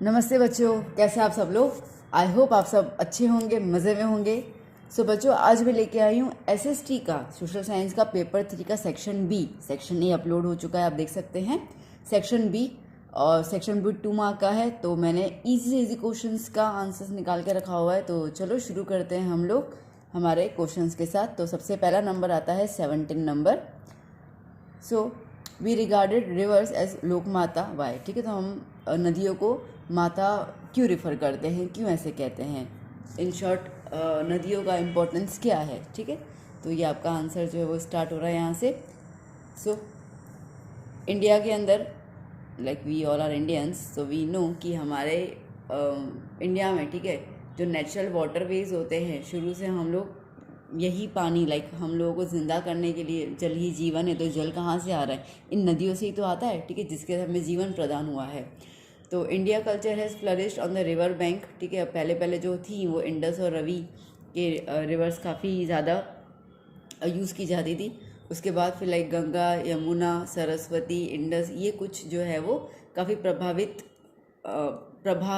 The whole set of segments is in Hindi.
नमस्ते बच्चों, कैसे आप सब लोग। आई होप आप सब अच्छे होंगे, मज़े में होंगे। सो बच्चों, आज मैं लेके आई हूँ एसएसटी का सोशल साइंस का पेपर 3 का section B. Section A upload हो चुका है, आप देख सकते हैं। सेक्शन बी और सेक्शन बी 2 मार्क का है, तो मैंने इजी से इजी क्वेश्चंस का आंसर्स निकाल के रखा हुआ है। तो चलो शुरू करते हैं हम लोग हमारे क्वेश्चंस के साथ। तो सबसे पहला नंबर आता है 17 number. So we regarded rivers as lok mata Y. ठीक है, तो हम नदियों को माता क्यों रिफ़र करते हैं, क्यों ऐसे कहते हैं, इन शॉर्ट नदियों का इम्पोर्टेंस क्या है। ठीक है, तो ये आपका आंसर जो है वो स्टार्ट हो रहा है यहाँ से। सो इंडिया के अंदर like we all are Indians, so we know कि हमारे इंडिया में, ठीक है, जो नेचुरल वाटरवेज होते हैं, शुरू से हम लोग यही पानी लाइक हम लोगों को ज़िंदा करने के लिए जल ही जीवन है। तो जल कहाँ से आ रहा है? इन नदियों से ही तो आता है। ठीक है, जिसके हमें जीवन प्रदान हुआ है। तो India culture has flourished on the river bank. ठीक है, पहले पहले जो थी वो इंडस और रवि के रिवर्स काफ़ी ज़्यादा यूज़ की जाती थी। उसके बाद फिर लाइक गंगा, यमुना, सरस्वती, इंडस, ये कुछ जो है वो काफ़ी प्रभाव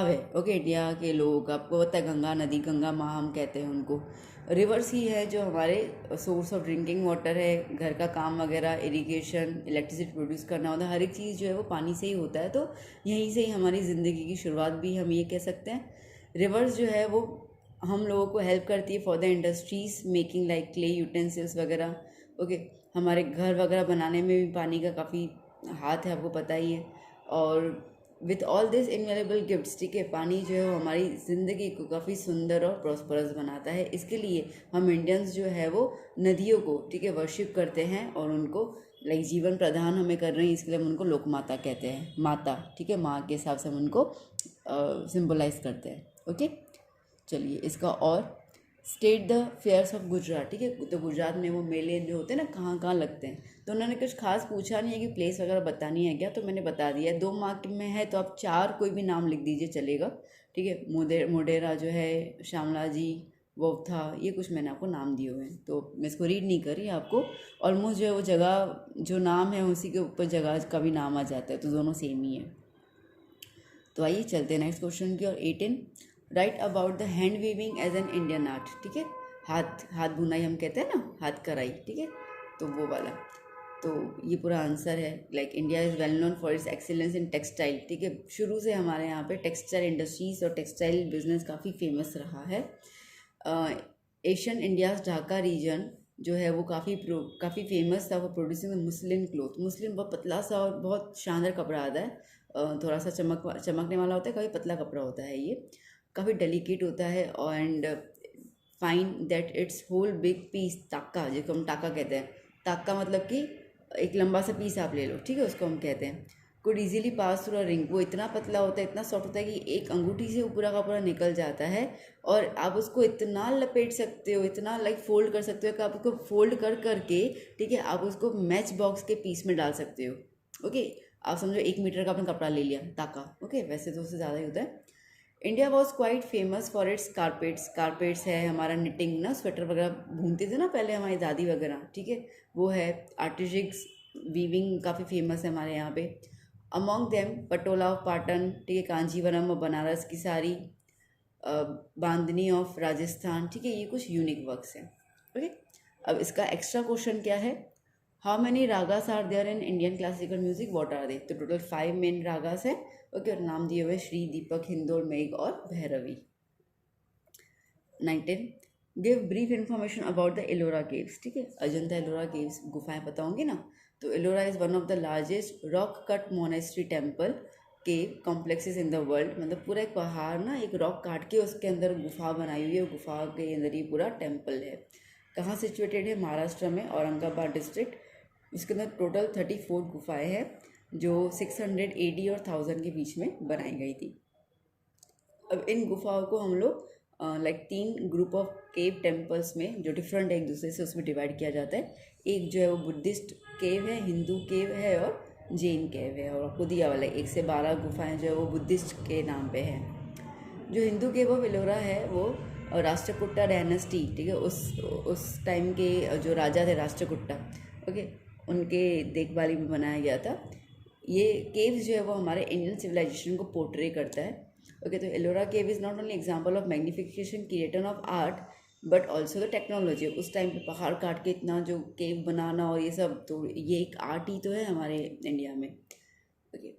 है। ओके, इंडिया के लोगों का आपको पता है, गंगा नदी, गंगा माँ हम कहते हैं उनको। रिवर्स ही है जो हमारे सोर्स ऑफ ड्रिंकिंग वाटर है, घर का काम वगैरह, इरिगेशन, इलेक्ट्रिसिटी प्रोड्यूस करना होता है, हर एक चीज़ जो है वो पानी से ही होता है। तो यहीं से ही हमारी ज़िंदगी की शुरुआत भी हम ये कह सकते हैं। रिवर्स जो है वो हम लोगों को हेल्प करती है for the industries making like clay utensils वगैरह। ओके, हमारे घर वगैरह बनाने में भी पानी का काफ़ी हाथ है, आपको पता ही है। और विथ ऑल दिस इनवेलेबल गिफ्ट्स, ठीक है, पानी जो है वो हमारी ज़िंदगी को काफ़ी सुंदर और प्रॉस्परस बनाता है। इसके लिए हम इंडियंस जो है वो नदियों को, ठीक है, वर्शिप करते हैं और उनको लाइक जीवन प्रदान हमें कर रहे हैं, इसके लिए हम उनको लोक माता कहते हैं, माता। ठीक है, माँ के हिसाब से हम उनको सिम्बलाइज करते हैं। ओके, चलिए इसका और state the fairs of Gujarat. ठीक है, तो गुजरात में वो मेले जो होते हैं ना, कहाँ कहाँ लगते हैं। तो उन्होंने कुछ खास पूछा नहीं है कि प्लेस वगैरह बतानी है क्या, तो मैंने बता दिया है। 2 मार्क में है तो आप 4 कोई भी नाम लिख दीजिए, चलेगा। ठीक है, मोडेरा जो है, श्यामला जी, वोथा, ये कुछ मैंने आपको नाम दिए हुए हैं, तो मैं इसको रीड नहीं कर रही आपको। ऑलमोस्ट जो है वो जगह जो नाम है उसी के ऊपर जगह का भी नाम आ जाता है, तो दोनों सेम ही है। तो आइए चलते हैं नेक्स्ट क्वेश्चन की ओर। 18 write about the hand weaving as an Indian art. ठीक है, हाथ हाथ बुनाई हम कहते हैं ना, हाथ कढ़ाई। ठीक है, तो वो वाला। तो ये पूरा आंसर है like India is well known for its excellence in textile. ठीक है, शुरू से हमारे यहाँ पे टेक्सटाइल इंडस्ट्रीज और टेक्सटाइल बिजनेस काफ़ी फेमस रहा है। एशियन इंडियाज ढाका रीजन जो है वो काफ़ी फेमस था for producing muslin cloth. Muslin बहुत पतला सा और बहुत शानदार कपड़ा आता है, थोड़ा सा चमकने वाला होता है, काफ़ी पतला कपड़ा होता है, ये काफ़ी डेलिकेट होता है। And fine that it's whole big piece ताका, जिसको हम टाका कहते हैं। ताका मतलब कि एक लंबा सा पीस आप ले लो, ठीक है, उसको हम कहते हैं। Could easily pass through a ring, वो इतना पतला होता है, इतना सॉफ्ट होता है कि एक अंगूठी से वो पूरा का पूरा निकल जाता है। और आप उसको इतना लपेट सकते हो, इतना लाइक फोल्ड कर सकते हो कि आप उसको फोल्ड कर करके, ठीक है, आप उसको मैच बॉक्स के पीस में डाल सकते हो। ओके, आप समझो 1 मीटर का आपने कपड़ा ले लिया, ताका। ओके, वैसे तो उससे ज़्यादा ही होता है। India was quite famous for its carpets. Carpets है हमारा, निटिंग ना, स्वेटर वगैरह बुनते थे ना पहले हमारी दादी वगैरह, ठीक है, वो है। आर्टिस्टिक्स वीविंग काफ़ी फेमस है हमारे यहाँ पे। Among them Patola of Patan, ठीक है, कांजीवरम और बनारस की साड़ी, बांधनी ऑफ राजस्थान। ठीक है, ये कुछ यूनिक वर्क्स हैं। ओके, अब इसका एक्स्ट्रा क्वेश्चन क्या है? How many ragas are there in Indian classical music, what are they? तो टोटल 5 मेन रागास है। ओके, और नाम दिए हुए श्री, दीपक, हिंदोल, मेघ और Bhairavi. 19 give brief information about the Ellora caves. ठीक है, अजंता एलोरा केव्स गुफाएं पता होंगी ना। तो Ellora is one of the largest rock cut monastery temple cave complexes in the world. मतलब पूरा एक पहाड़ ना, एक रॉक काट के उसके अंदर गुफा बनाई हुई है, गुफा के अंदर ही पूरा टेम्पल है। कहाँ सिचुएटेड है? महाराष्ट्र में, औरंगाबाद डिस्ट्रिक्ट। इसके अंदर टोटल 34 गुफाएं हैं जो 600 AD और 1000 के बीच में बनाई गई थी। अब इन गुफाओं को हम लोग like 3 group of cave temples में, जो डिफरेंट है एक दूसरे से, उसमें डिवाइड किया जाता है। एक जो है वो बुद्धिस्ट केव है, हिंदू केव है और जैन केव है। और आपको दिया वाला 1 से 12 गुफाएं जो है वो बुद्धिस्ट के नाम पे है। जो हिंदू केव ऑफ एलोरा है वो राष्ट्रकूटा डायनेस्टी, ठीक है, उस टाइम के जो राजा थे राष्ट्रकूटा, ओके, उनके देखभाली में बनाया गया था। ये केव्स जो है वो हमारे इंडियन सिविलाइजेशन को पोर्ट्रे करता है। ओके, तो Ellora cave is not only example of magnification creator of art but also the technology. उस टाइम पे पहाड़ काट के इतना जो केव बनाना और ये सब, तो ये एक आर्ट ही तो है हमारे इंडिया में। Okay,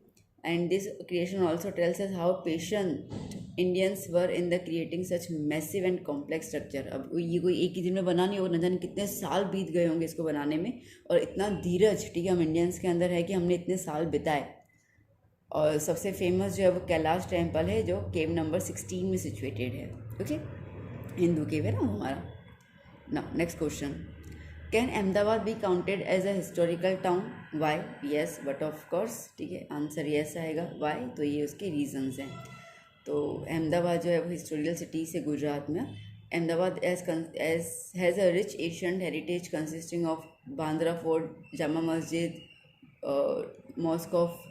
and this creation also tells us how patient Indians were in the creating such massive and complex structure. अब ये कोई एक ही दिन में बना नहीं होगा, न जाने कितने साल बीत गए होंगे इसको बनाने में, और इतना धीरज, ठीक है, हम इंडियंस के अंदर है कि हमने इतने साल बिताए। और सबसे फेमस जो है वो कैलाश टेम्पल है, जो केव नंबर 16 में सिचुएटेड है। ओके, हिंदू केव है ना हमारा। Now next question, can Ahmedabad be counted as a historical town? Why? Yes, but of course, ठीक है, आंसर येस आएगा। वाई? तो ये उसके रीजंस हैं। तो अहमदाबाद जो है वो हिस्टोरिकल सिटी से गुजरात में। Ahmedabad has a rich Asian heritage consisting of Bandra fort, Jama Masjid, mask of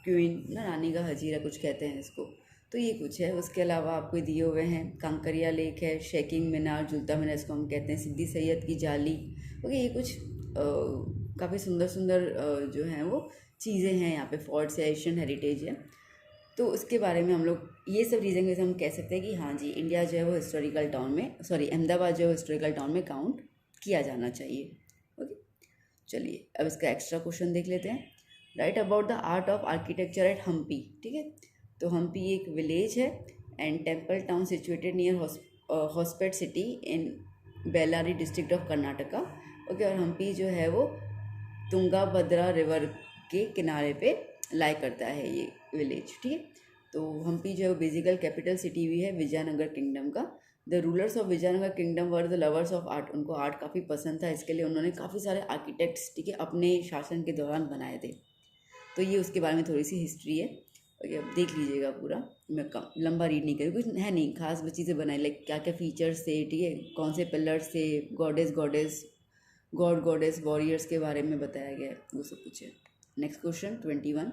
queen ना, रानी का हजीरा कुछ कहते हैं इसको, तो ये कुछ है। उसके अलावा आपको दिए हुए हैं कांकरिया लेक है, शेकिंग मीनार, जुलता मीनार इसको हम कहते हैं, सिद्दी सैयद की जाली। ओके, ये कुछ काफ़ी सुंदर सुंदर जो हैं वो चीज़ें हैं यहाँ पे, फोर्ट्स है, एशियन हेरिटेज है। तो उसके बारे में हम लोग ये सब रीज़न वैसे हम कह सकते हैं कि हाँ जी, इंडिया जो है वो हिस्टोरिकल टाउन में, सॉरी अहमदाबाद जो है हिस्टोरिकल टाउन में काउंट किया जाना चाहिए। ओके, चलिए अब इसका एक्स्ट्रा क्वेश्चन देख लेते हैं। Write about the art of architecture at Hampi. ठीक है, तो हम्पी एक विलेज है and temple town situated near Hospet city in Bellary district of Karnataka. Okay, और हम्पी जो है वो तुंगाभद्रा रिवर के किनारे पे लाई करता है ये विलेज। ठीक है, तो हम्पी जो है वो बेसिकल कैपिटल सिटी भी है विजयनगर किंगडम का। The rulers of Vijayanagara kingdom were the lovers of art. उनको आर्ट काफ़ी पसंद था, इसके लिए उन्होंने काफ़ी सारे आर्किटेक्ट्स, ठीक है, अपने शासन के दौरान बनाए थे। तो ये उसके बारे में थोड़ी सी हिस्ट्री है। ओके, अब देख लीजिएगा पूरा, मैं लंबा रीड नहीं करूँ, कुछ है नहीं खास चीज़ें बनाई, लाइक क्या क्या फीचर्स थे, ठीक है, कौन से पिलर्स थे, गॉड गॉडेस वॉरियर्स के बारे में बताया गया है, वो सब कुछ है। Next question 21,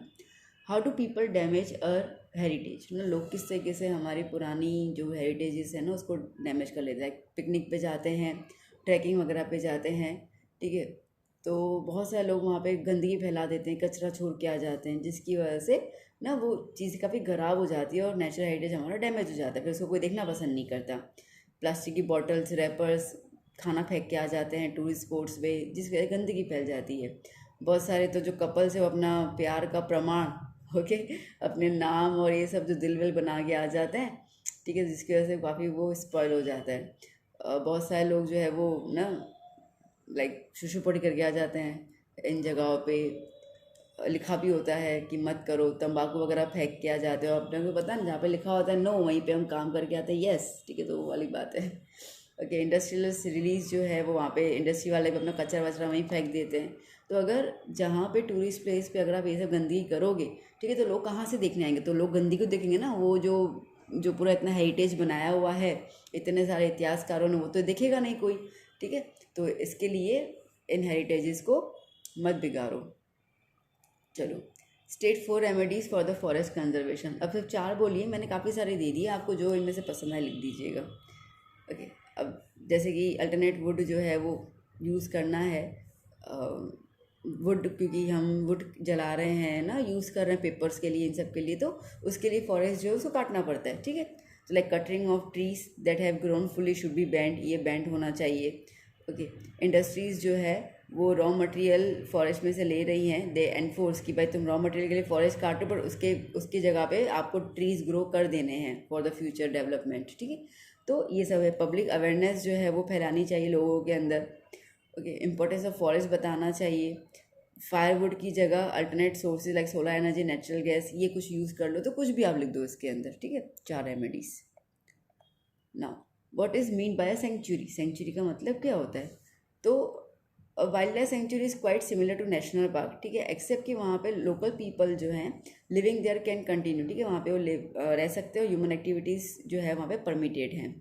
how do people damage a heritage? ना लोग किस तरीके से हमारी पुरानी जो हेरिटेजेस है ना उसको डैमेज कर लेते हैं। पिकनिक पे जाते हैं, ट्रैकिंग वगैरह पे जाते हैं, ठीक है, तो बहुत सारे लोग वहाँ पे गंदगी फैला देते हैं, कचरा छोड़ के आ जाते हैं, जिसकी वजह से ना वो चीज़ काफ़ी ख़राब हो जाती है और नेचुरल हेरिटेज हमारा डैमेज हो जाता है, फिर उसको कोई देखना पसंद नहीं करता। प्लास्टिक की बॉटल्स, रैपर्स, खाना फेंक के आ जाते हैं टूरिस्ट स्पॉट्स पे, जिस वजह से गंदगी फैल जाती है। बहुत सारे तो जो कपल्स है वो अपना प्यार का प्रमाण, ओके, अपने नाम और ये सब जो दिल विल बना के आ जाते हैं, ठीक है, जिसकी वजह से काफ़ी वो स्पॉइल हो जाता है। बहुत सारे लोग जो है वो ना लाइक शुशुपड़ी करके आ जाते हैं इन जगहों पे। लिखा भी होता है कि मत करो, तंबाकू वगैरह फेंक के आ जाते हो, अपने को पता है जहाँ पे लिखा होता है नो, वहीं पे हम काम करके आते हैं यस, ठीक है, तो वो वाली बात है। ओके, इंडस्ट्रियल रिलीज जो है वो वहाँ पे इंडस्ट्री वाले भी अपना कचरा वचरा वहीं फेंक देते हैं। तो अगर जहाँ पे टूरिस्ट प्लेस पे अगर आप ये सब गंदगी करोगे, ठीक है, तो लोग कहाँ से देखने आएंगे? तो लोग गंदगी को देखेंगे ना, वो जो पूरा इतना हेरिटेज बनाया हुआ है, इतने सारे इतिहासकारों ने, वो तो देखेगा नहीं कोई, ठीक है। तो इसके लिए इन हेरिटेजेस को मत बिगाड़ो। चलो, state 4 remedies for the forest conservation. अब सिर्फ 4 बोलिए, मैंने काफ़ी सारे दे दिए, आपको जो इनमें से पसंद आए लिख दीजिएगा। ओके, अब जैसे कि अल्टरनेट वुड जो है वो यूज़ करना है, वुड, क्योंकि हम वुड जला रहे हैं ना, यूज़ कर रहे हैं पेपर्स के लिए, इन सब के लिए, तो उसके लिए फॉरेस्ट जो है उसको काटना पड़ता है, ठीक है। तो like cutting of trees that have grown fully should be band, ये बैंड होना चाहिए। ओके, इंडस्ट्रीज़ जो है वो रॉ मटेरियल फॉरेस्ट में से ले रही हैं, दे एनफोर्स कि भाई तुम रॉ मटेरियल के लिए फॉरेस्ट काटो, पर उसकी जगह पे आपको ट्रीज़ ग्रो कर देने हैं फॉर द फ्यूचर डेवलपमेंट, ठीक है। तो ये सब है, पब्लिक अवेयरनेस जो है वो फैलानी चाहिए लोगों के अंदर। ओके, इम्पोर्टेंस ऑफ फॉरेस्ट बताना चाहिए। फायरवुड की जगह alternate sources like solar energy, natural gas, ये कुछ यूज़ कर लो, तो कुछ भी आप लिख दो इसके अंदर, ठीक है। 4 remedies. Now what is mean by a sanctuary? Sanctuary का मतलब क्या होता है? तो wild life sanctuary is quite similar to national park, ठीक है, एक्सेप्ट कि वहाँ पे लोकल पीपल जो हैं लिविंग देयर कैन कंटिन्यू, ठीक है, वहाँ पे वो रह सकते हो, ह्यूमन एक्टिविटीज़ जो है वहाँ पे परमिटेड हैं।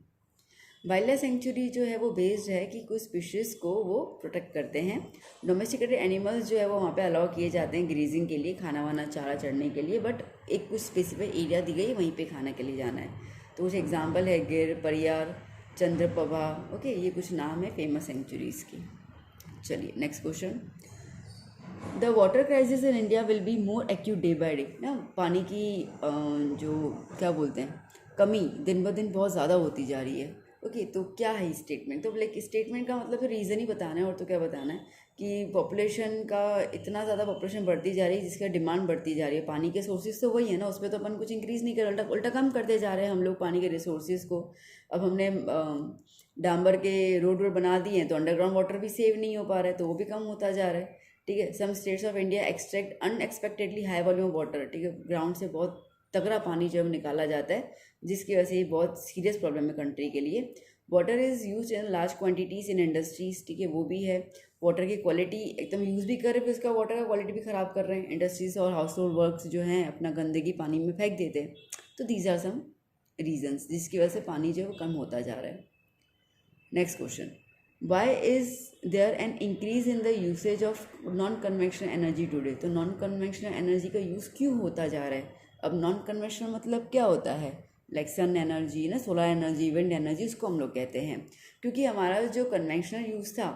वाइल्ड लाइफ सेंचुरी जो है वो बेस्ड है कि कुछ स्पीशीज़ को वो प्रोटेक्ट करते हैं। डोमेस्टिकेटेड एनिमल्स जो है वो वहाँ पे अलाउ किए जाते हैं ग्रीजिंग के लिए, खाना वाना चारा चढ़ने के लिए, बट एक कुछ स्पेसिफिक एरिया दी गई, वहीं पे खाने के लिए जाना है। तो कुछ एग्जांपल है गिर, परियार, चंद्रप्रभा। ओके, ये कुछ नाम है फेमस सेंचुरीज़ की। चलिए next question, the water crisis in India will be more acute day by day ना। पानी की जो क्या बोलते हैं कमी दिन ब दिन बहुत ज़्यादा होती जा रही है। ओके, तो क्या है स्टेटमेंट? तो लाइक स्टेटमेंट का मतलब फिर रीज़न ही बताना है, और तो क्या बताना है कि पॉपुलेशन का इतना ज़्यादा पॉपुलेशन बढ़ती जा रही है जिसका डिमांड बढ़ती जा रही है। पानी के सोर्सेज तो वही है ना, उस पर तो अपन कुछ इंक्रीज़ नहीं कर, उल्टा उल्टा कम करते जा रहे हैं हम लोग पानी के रिसोर्सेज को। अब हमने डांबर के रोड बना दिए हैं तो अंडरग्राउंड वाटर भी सेव नहीं हो पा रहा है, तो वो भी कम होता जा रहा है। ठीक है, some states of India extract unexpectedly high volume of water. ठीक है, ग्राउंड से बहुत तगड़ा पानी जब निकाला जाता है, जिसकी वजह से ये बहुत सीरियस प्रॉब्लम है कंट्री के लिए। Water is use in large quantities in industries. ठीक है, वो भी है। वाटर की क्वालिटी एकदम यूज़ भी कर रहे हैं, फिर उसका वाटर का क्वालिटी भी ख़राब कर रहे हैं। इंडस्ट्रीज और हाउस होल्ड वर्क्स जो हैं अपना गंदगी पानी में फेंक देते हैं। तो दीज आर सम रीजन्स जिसकी वजह से पानी जो है वो कम होता जा रहा है। Next question, why is there an increase in the usage of non conventional energy today? तो नॉन कन्वेंशनल एनर्जी का यूज़ क्यों होता जा रहा है? अब नॉन कन्वेंशनल मतलब क्या होता है? लाइक सन एनर्जी ना, सोलर एनर्जी, विंड एनर्जी, उसको हम लोग कहते हैं। क्योंकि हमारा जो कन्वेंशनल यूज़ था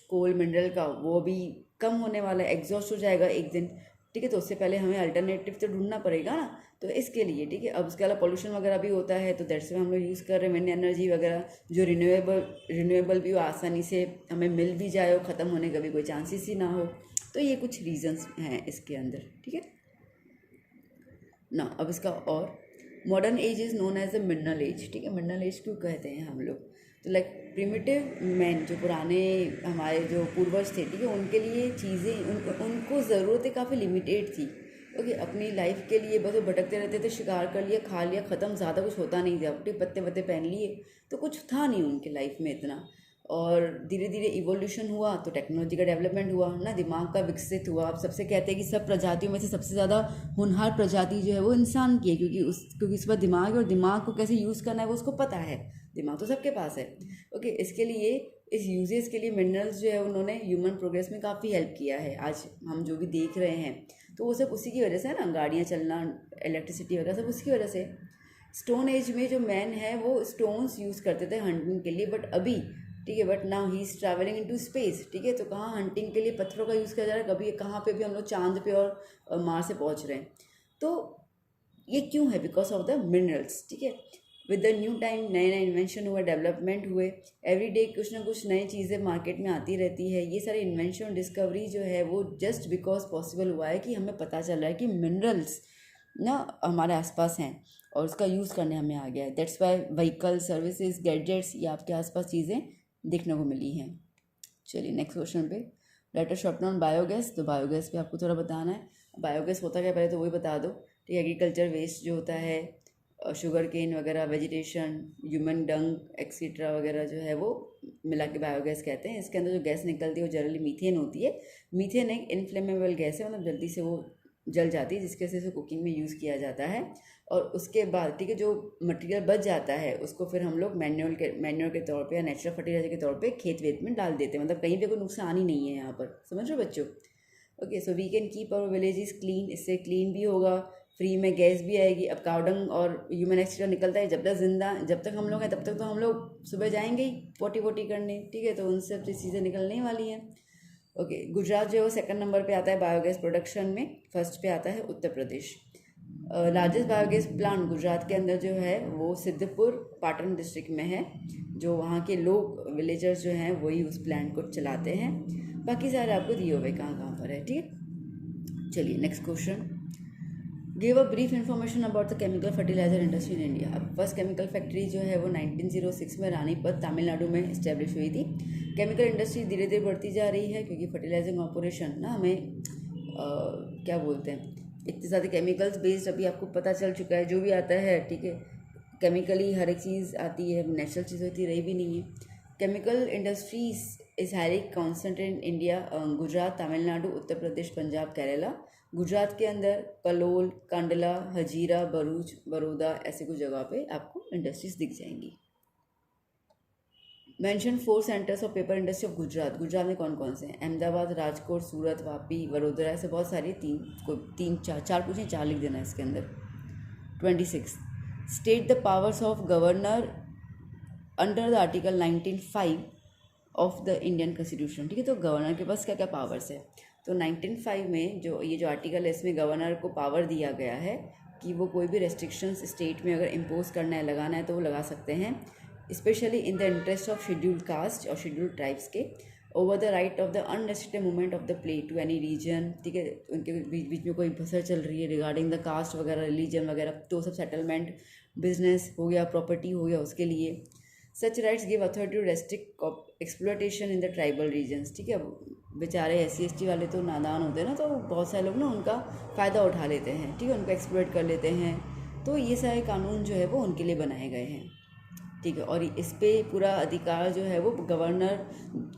कोल मिनरल का, वो भी कम होने वाला है, एग्जॉस्ट हो जाएगा एक दिन। ठीक है, तो उससे पहले हमें अल्टरनेटिव तो ढूंढना पड़ेगा ना, तो इसके लिए। ठीक है, अब उसके अलावा पोल्यूशन वगैरह भी होता है, तो दैट्स में हम लोग यूज़ कर रहे हैं विंड एनर्जी वगैरह, जो रिन्यूएबल भी हो, आसानी से हमें मिल भी जाए और ख़त्म होने का भी कोई चांसेस ही ना हो। तो ये कुछ रीजंस हैं इसके अंदर। ठीक है ना, अब इसका और modern age is known as a mineral age. ठीक है, मिनरल एज क्यों कहते हैं हम लोग? तो लाइक प्रिमिटिव मैन, जो पुराने हमारे जो पूर्वज थे, ठीक है, उनके लिए चीज़ें उनको ज़रूरतें काफ़ी लिमिटेड थी। ओके, अपनी लाइफ के लिए बस वो भटकते रहते थे, शिकार कर लिया, खा लिया, ख़त्म, ज़्यादा कुछ होता नहीं था। अपने पत्ते वत्ते पहन लिए, तो कुछ था नहीं उनकी लाइफ में इतना। और धीरे धीरे इवोल्यूशन हुआ तो टेक्नोलॉजी का डेवलपमेंट हुआ ना, दिमाग का विकसित हुआ। अब सबसे कहते हैं कि सब प्रजातियों में से सबसे ज़्यादा होनहार प्रजाति जो है वो इंसान की है, क्योंकि उस पर दिमाग है, और दिमाग को कैसे यूज़ करना है वो उसको पता है। दिमाग तो सबके पास है। ओके, इसके लिए इस यूजेस के लिए मिनरल्स जो है उन्होंने ह्यूमन प्रोग्रेस में काफ़ी हेल्प किया है। आज हम जो भी देख रहे हैं तो वो सब उसी की वजह से है ना, गाड़ियाँ चलना, इलेक्ट्रिसिटी वगैरह सब उसकी वजह से। स्टोन एज में जो मैन है वो स्टोन्स यूज़ करते थे हंटिंग के लिए, बट अभी ठीक है, but now he is travelling into space. ठीक है, तो कहाँ हंटिंग के लिए पत्थरों का यूज़ किया जा रहा है, कभी कहाँ पे भी हम लोग चांद पे और मार्स से पहुँच रहे हैं। तो ये क्यों है? Because of the minerals. ठीक है, विद द न्यू टाइम नए नए इन्वेंशन हुए, डेवलपमेंट हुए, एवरी डे कुछ ना कुछ नई चीज़ें मार्केट में आती रहती है। ये सारे इन्वेंशन डिस्कवरी जो है वो जस्ट बिकॉज पॉसिबल हुआ है कि हमें पता चल रहा है कि मिनरल्स ना हमारे आसपास हैं और उसका यूज़ करने हमें आ गया है। That's why vehicle, services, gadgets, ये आपके आसपास चीज़ें देखने को मिली हैं। चलिए नेक्स्ट क्वेश्चन पे, let us short down biogas. तो बायोगैस पे आपको थोड़ा बताना है बायोगैस होता क्या, पहले तो वही बता दो। ठीक है, एग्रीकल्चर वेस्ट जो होता है, शुगर केन वगैरह, वेजिटेशन, ह्यूमन डंग एक्सीट्रा वगैरह जो है वो मिला के बायोगैस कहते हैं। इसके अंदर जो गैस निकलती है वो जनरली मीथेन होती है। मीथेन एक इनफ्लेमेबल गैस है, मतलब जल्दी से वो जल जाती है, जिसके वजह से कुकिंग में यूज़ किया जाता है। और उसके बाद ठीक है, जो मटेरियल बच जाता है उसको फिर हम लोग मैन्योर के तौर पे या नेचुरल फर्टिलाइजर के तौर पे खेत वेत में डाल देते हैं। मतलब कहीं पे कोई नुकसान ही नहीं है यहाँ पर, समझ रहे हो बच्चों? Okay, so we can keep our villages clean. इससे क्लीन भी होगा, फ्री में गैस भी आएगी। अब काउडंग और ह्यूमन एक्सट्रा निकलता है, जब तक हम लोग हैं तब तक तो हम लोग सुबह जाएंगे ही पोटी वोटी करने। ठीक है, तो उनसे सब चीज़ें निकलने वाली हैं। ओके, गुजरात जो है सेकंड नंबर पे आता है बायोगैस प्रोडक्शन में, फर्स्ट पे आता है Uttar Pradesh. Largest biogas plant Gujarat के अंदर जो है वो सिद्धपुर पाटन डिस्ट्रिक्ट में है। जो वहाँ के लोग विलेजर्स जो हैं वही उस प्लांट को चलाते हैं। बाकी सारे आपको दिए हुए कहाँ कहाँ पर है। ठीक है, चलिए next question, give a brief information about the chemical fertilizer industry in India. अब फर्स्ट केमिकल फैक्ट्री जो है वो 1906 में रानीपत तमिलनाडु में इस्टेब्लिश हुई थी। केमिकल इंडस्ट्री धीरे धीरे बढ़ती जा रही है क्योंकि फर्टिलाइजिंग कॉर्पोरेशन ना हमें क्या बोलते हैं, इतने ज़्यादा केमिकल्स बेस्ड अभी आपको पता चल चुका है जो भी आता है। ठीक है, केमिकली हर एक चीज़ आती है, नेचुरल चीज़ होती रही भी नहीं है। Chemical industries is highly concentrated in India, Gujarat, Tamil Nadu, Uttar Pradesh, Punjab, Kerala. Gujarat के अंदर कलोल, कांडला, हजीरा, भरूच, बड़ौदा, ऐसे कुछ जगह पे आपको इंडस्ट्रीज दिख जाएंगी। Mention 4 centres of paper industry of Gujarat. Gujarat में कौन कौन से हैं? अहमदाबाद, राजकोट, सूरत, वापी, वडोदरा, ऐसे बहुत सारी चार पूछें, 4 लिख देना इसके अंदर। 26, state the powers of governor under the article 19(5) of the Indian constitution. ठीक है, तो गवर्नर के पास क्या क्या पावर्स है? तो 1905 में जो आर्टिकल है इसमें गवर्नर को पावर दिया गया है कि वो कोई भी रेस्ट्रिक्शंस स्टेट में अगर इम्पोज करना है, लगाना है, तो वो लगा सकते हैं, specially in the interest of scheduled caste और शेड्यूल्ड ट्राइब्स के, over the right of the unrestricted movement of the play to any region. ठीक है, उनके बीच बीच में कोई बहस चल रही है रिगार्डिंग द कास्ट वगैरह, रिलीजन वगैरह, तो सब सेटलमेंट, बिजनेस हो गया, प्रॉपर्टी हो गया, उसके लिए। Such rights give authority to restrict exploitation in the tribal regions. ठीक है, बेचारे SC ST वाले तो नादान होते हैं ना, तो बहुत सारे लोग ना उनका फ़ायदा उठा लेते हैं। ठीक है, उनको एक्सप्लॉयट कर लेते हैं। तो ये सारे कानून जो है वो उनके लिए बनाए गए हैं। ठीक है, और इस पे पूरा अधिकार जो है वो गवर्नर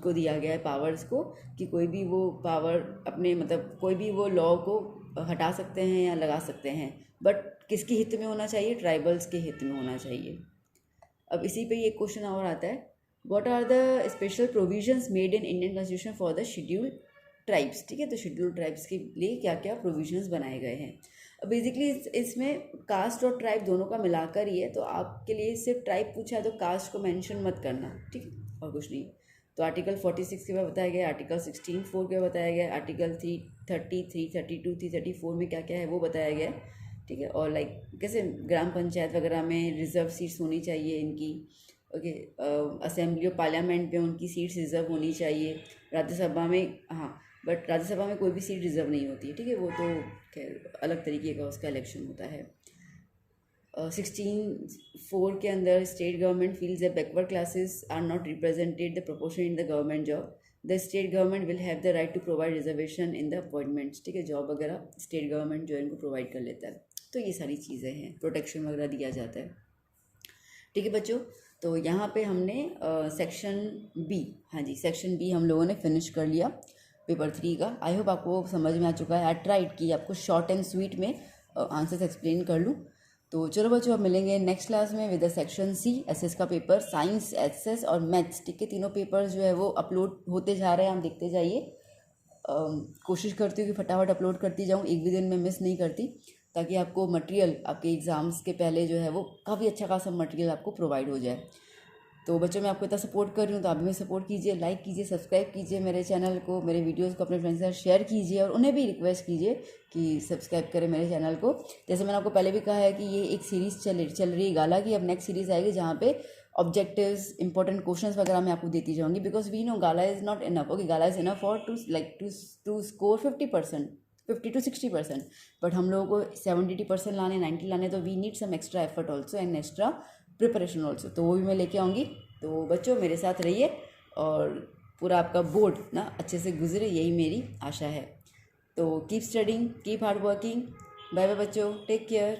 को दिया गया है, पावर्स को, कि कोई भी वो पावर अपने मतलब कोई भी वो लॉ को हटा सकते हैं या लगा सकते हैं, बट किसके हित में होना चाहिए? ट्राइबल्स के हित में होना चाहिए। अब इसी पे ये क्वेश्चन और आता है, what are the special provisions made in Indian constitution for the scheduled tribes. ठीक है, तो शेड्यूल्ड ट्राइब्स के लिए क्या क्या प्रोविजंस बनाए गए हैं। अब बेसिकली इसमें कास्ट और ट्राइब दोनों का मिलाकर ही है, तो आपके लिए सिर्फ ट्राइब पूछा है तो कास्ट को मेंशन मत करना। ठीक है, और कुछ नहीं। तो आर्टिकल 46 के बाद बताया गया, आर्टिकल 16(4) के बताया गया, आर्टिकल 330, 332, 334 में क्या क्या है वो बताया गया। ठीक है, और लाइक कैसे ग्राम पंचायत वगैरह में रिजर्व सीट्स होनी चाहिए इनकी। ओके, असेंबली और पार्लियामेंट में उनकी सीट्स रिजर्व होनी चाहिए। राज्यसभा में, हाँ, बट राज्यसभा में कोई भी सीट रिजर्व नहीं होती है। ठीक है, वो तो खैर अलग तरीके का उसका इलेक्शन होता है। 16(4) के अंदर, state government feels that backward classes are not represented the proportion in the government job, the state government will have the right to provide reservation in the appointments. ठीक है, जॉब वगैरह स्टेट गवर्नमेंट जो है इनको प्रोवाइड कर लेता है। तो ये सारी चीज़ें हैं, प्रोटेक्शन वगैरह दिया जाता है। ठीक है बच्चों, तो यहाँ पे हमने सेक्शन बी, हाँ जी, सेक्शन बी हम लोगों ने फिनिश कर लिया पेपर 3 का। आई होप आपको समझ में आ चुका है। आई ट्राइड कि आपको शॉर्ट एंड स्वीट में आंसर्स एक्सप्लेन कर लूँ। तो चलो बच्चों, अब मिलेंगे नेक्स्ट क्लास में with the section C, SS का पेपर, साइंस, SS और मैथ्स। ठीक है, तीनों पेपर्स जो है वो अपलोड होते जा रहे हैं, आप देखते जाइए। कोशिश करती हूँ कि फटाफट अपलोड करती जाऊँ, एक भी दिन में मिस नहीं करती, ताकि आपको मटेरियल आपके एग्ज़ाम्स के पहले जो है वो काफ़ी अच्छा खासा मटेरियल आपको प्रोवाइड हो जाए। तो बच्चों, मैं आपको इतना सपोर्ट कर रही हूँ, तो आप भी सपोर्ट कीजिए, लाइक कीजिए, सब्सक्राइब कीजिए मेरे चैनल को, मेरे वीडियोस को अपने फ्रेंड्स के साथ शेयर कीजिए, और उन्हें भी रिक्वेस्ट कीजिए कि सब्सक्राइब करें मेरे चैनल को। जैसे मैंने आपको पहले भी कहा है कि ये एक सीरीज़ चल रही है गाला की, अब नेक्स्ट सीरीज़ आएगी जहाँ पे ऑब्जेक्टिव्स, इंपॉर्टेंट क्वेश्चंस वगैरह मैं आपको देती जाऊँगी, because we know Gala is not enough. Okay, Gala is enough for to score 50%, 50 to 60%, but हम लोगों को 70-80% लाने, 90 लाने, तो we need some extra effort also and extra preparation also. तो वो भी मैं लेके आऊँगी। तो बच्चों, मेरे साथ रहिए और पूरा आपका बोर्ड ना अच्छे से गुजरे, यही मेरी आशा है। तो keep studying, keep hard working. Bye bye बच्चों, टेक केयर।